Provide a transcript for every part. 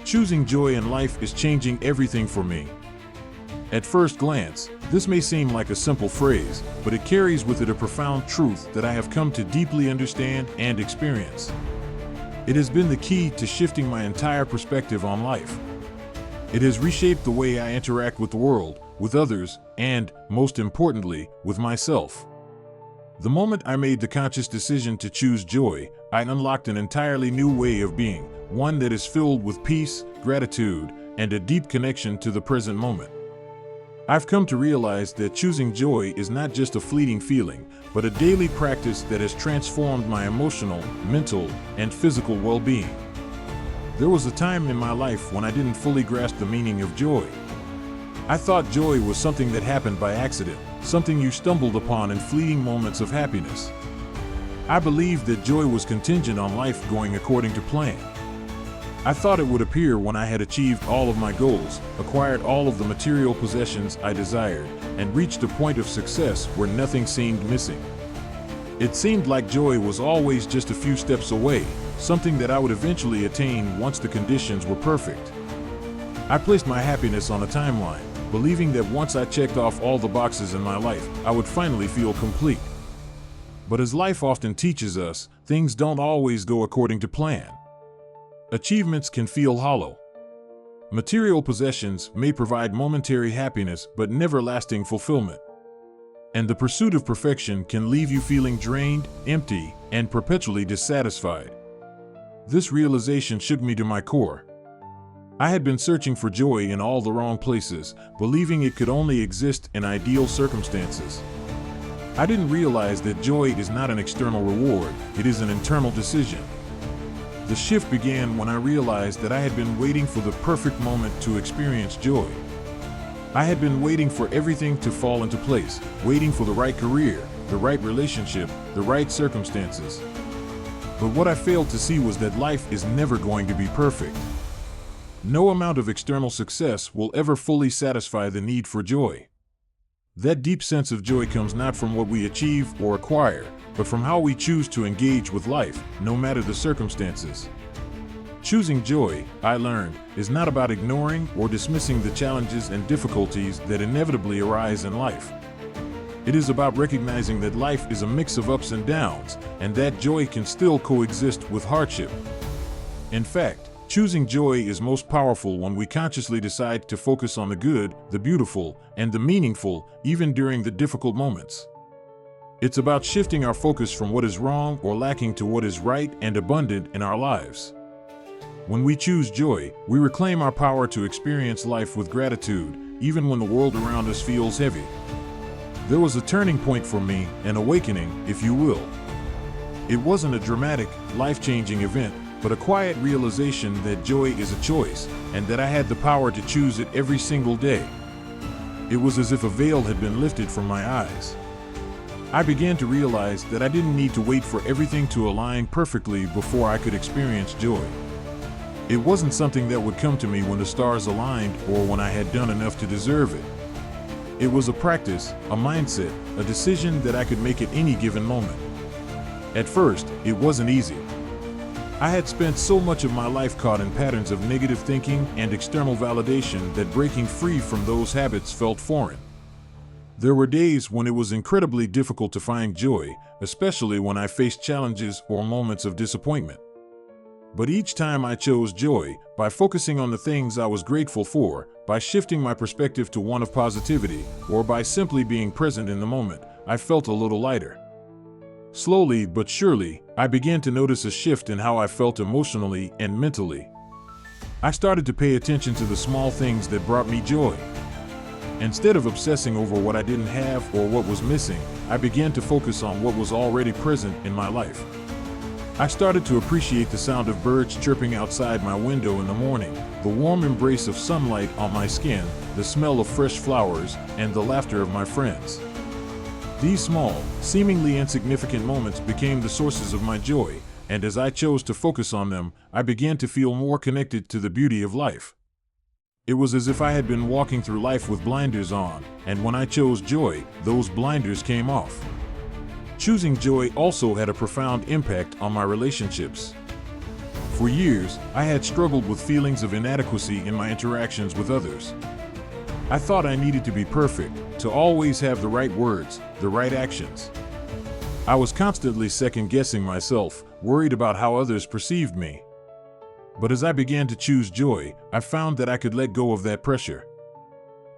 Choosing joy in life is changing everything for me. At first glance, this may seem like a simple phrase, but it carries with it a profound truth that I have come to deeply understand and experience. It has been the key to shifting my entire perspective on life. It has reshaped the way I interact with the world, with others, and, most importantly, with myself. The moment I made the conscious decision to choose joy, I unlocked an entirely new way of being, one that is filled with peace, gratitude, and a deep connection to the present moment. I've come to realize that choosing joy is not just a fleeting feeling, but a daily practice that has transformed my emotional, mental, and physical well-being. There was a time in my life when I didn't fully grasp the meaning of joy. I thought joy was something that happened by accident, something you stumbled upon in fleeting moments of happiness. I believed that joy was contingent on life going according to plan. I thought it would appear when I had achieved all of my goals, acquired all of the material possessions I desired, and reached a point of success where nothing seemed missing. It seemed like joy was always just a few steps away, something that I would eventually attain once the conditions were perfect. I placed my happiness on a timeline, believing that once I checked off all the boxes in my life, I would finally feel complete. But as life often teaches us, things don't always go according to plan. Achievements can feel hollow. Material possessions may provide momentary happiness but never lasting fulfillment. And the pursuit of perfection can leave you feeling drained, empty, and perpetually dissatisfied. This realization shook me to my core. I had been searching for joy in all the wrong places, believing it could only exist in ideal circumstances. I didn't realize that joy is not an external reward, it is an internal decision. The shift began when I realized that I had been waiting for the perfect moment to experience joy. I had been waiting for everything to fall into place, waiting for the right career, the right relationship, the right circumstances. But what I failed to see was that life is never going to be perfect. No amount of external success will ever fully satisfy the need for joy. That deep sense of joy comes not from what we achieve or acquire, but from how we choose to engage with life, no matter the circumstances. Choosing joy, I learned, is not about ignoring or dismissing the challenges and difficulties that inevitably arise in life. It is about recognizing that life is a mix of ups and downs, and that joy can still coexist with hardship. In fact, choosing joy is most powerful when we consciously decide to focus on the good, the beautiful, and the meaningful, even during the difficult moments. It's about shifting our focus from what is wrong or lacking to what is right and abundant in our lives. When we choose joy, we reclaim our power to experience life with gratitude, even when the world around us feels heavy. There was a turning point for me, an awakening, if you will. It wasn't a dramatic, life-changing event, but a quiet realization that joy is a choice, and that I had the power to choose it every single day. It was as if a veil had been lifted from my eyes. I began to realize that I didn't need to wait for everything to align perfectly before I could experience joy. It wasn't something that would come to me when the stars aligned or when I had done enough to deserve it. It was a practice, a mindset, a decision that I could make at any given moment. At first, it wasn't easy. I had spent so much of my life caught in patterns of negative thinking and external validation that breaking free from those habits felt foreign. There were days when it was incredibly difficult to find joy, especially when I faced challenges or moments of disappointment. But each time I chose joy, by focusing on the things I was grateful for, by shifting my perspective to one of positivity, or by simply being present in the moment, I felt a little lighter. Slowly but surely, I began to notice a shift in how I felt emotionally and mentally. I started to pay attention to the small things that brought me joy. Instead of obsessing over what I didn't have or what was missing, I began to focus on what was already present in my life. I started to appreciate the sound of birds chirping outside my window in the morning, the warm embrace of sunlight on my skin, the smell of fresh flowers, and the laughter of my friends. These small, seemingly insignificant moments became the sources of my joy, and as I chose to focus on them, I began to feel more connected to the beauty of life. It was as if I had been walking through life with blinders on, and when I chose joy, those blinders came off. Choosing joy also had a profound impact on my relationships. For years, I had struggled with feelings of inadequacy in my interactions with others. I thought I needed to be perfect, to always have the right words, the right actions. I was constantly second-guessing myself, worried about how others perceived me. But as I began to choose joy, I found that I could let go of that pressure.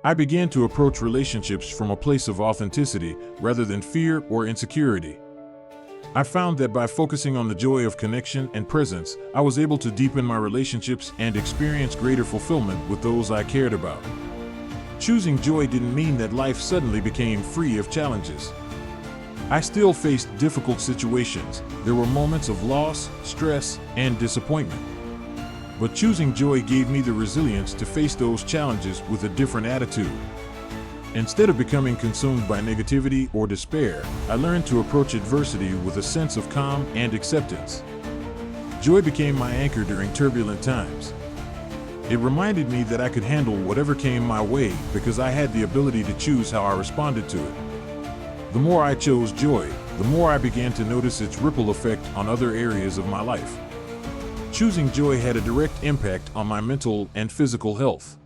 I began to approach relationships from a place of authenticity rather than fear or insecurity. I found that by focusing on the joy of connection and presence, I was able to deepen my relationships and experience greater fulfillment with those I cared about. Choosing joy didn't mean that life suddenly became free of challenges. I still faced difficult situations. There were moments of loss, stress, and disappointment. But choosing joy gave me the resilience to face those challenges with a different attitude. Instead of becoming consumed by negativity or despair, I learned to approach adversity with a sense of calm and acceptance. Joy became my anchor during turbulent times. It reminded me that I could handle whatever came my way because I had the ability to choose how I responded to it. The more I chose joy, the more I began to notice its ripple effect on other areas of my life. Choosing joy had a direct impact on my mental and physical health.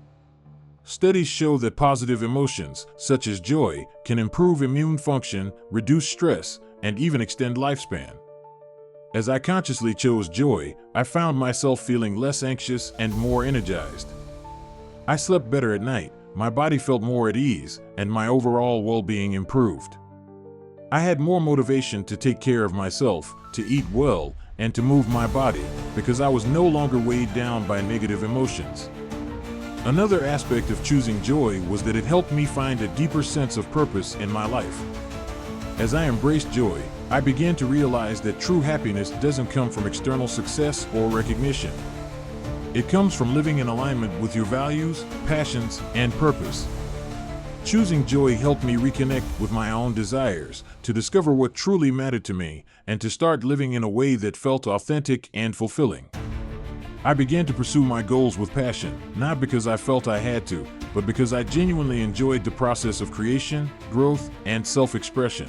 Studies show that positive emotions, such as joy, can improve immune function, reduce stress, and even extend lifespan. As I consciously chose joy, I found myself feeling less anxious and more energized. I slept better at night, my body felt more at ease, and my overall well-being improved. I had more motivation to take care of myself, to eat well, and to move my body, because I was no longer weighed down by negative emotions. Another aspect of choosing joy was that it helped me find a deeper sense of purpose in my life. As I embraced joy, I began to realize that true happiness doesn't come from external success or recognition. It comes from living in alignment with your values, passions, and purpose. Choosing joy helped me reconnect with my own desires, to discover what truly mattered to me, and to start living in a way that felt authentic and fulfilling. I began to pursue my goals with passion, not because I felt I had to, but because I genuinely enjoyed the process of creation, growth, and self-expression.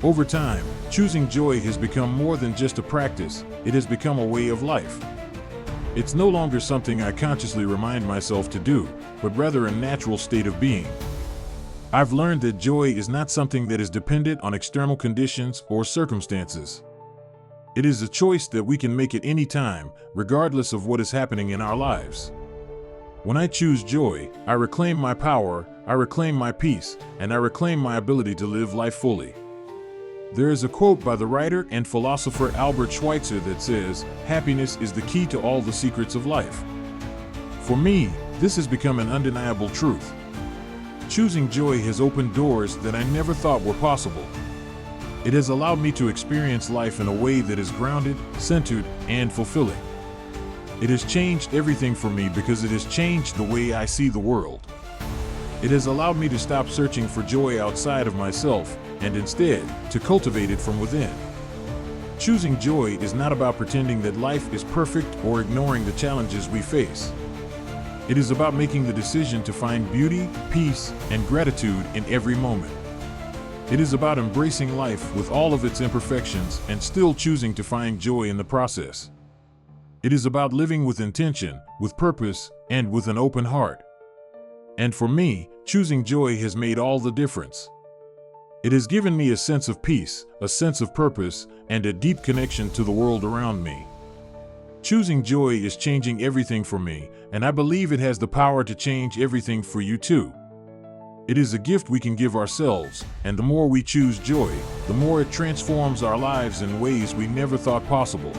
Over time, choosing joy has become more than just a practice, it has become a way of life. It's no longer something I consciously remind myself to do, but rather a natural state of being. I've learned that joy is not something that is dependent on external conditions or circumstances. It is a choice that we can make at any time, regardless of what is happening in our lives. When I choose joy, I reclaim my power, I reclaim my peace, and I reclaim my ability to live life fully. There is a quote by the writer and philosopher Albert Schweitzer that says, "Happiness is the key to all the secrets of life." For me, this has become an undeniable truth. Choosing joy has opened doors that I never thought were possible. It has allowed me to experience life in a way that is grounded, centered, and fulfilling. It has changed everything for me because it has changed the way I see the world. It has allowed me to stop searching for joy outside of myself and instead to cultivate it from within. Choosing joy is not about pretending that life is perfect or ignoring the challenges we face. It is about making the decision to find beauty, peace, and gratitude in every moment. It is about embracing life with all of its imperfections and still choosing to find joy in the process. It is about living with intention, with purpose, and with an open heart. And for me, choosing joy has made all the difference. It has given me a sense of peace, a sense of purpose, and a deep connection to the world around me. Choosing joy is changing everything for me, and I believe it has the power to change everything for you too. It is a gift we can give ourselves, and the more we choose joy, the more it transforms our lives in ways we never thought possible.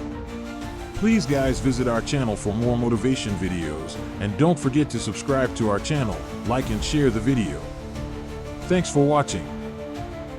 Please guys, visit our channel for more motivation videos, and don't forget to subscribe to our channel, like and share the video. Thanks for watching.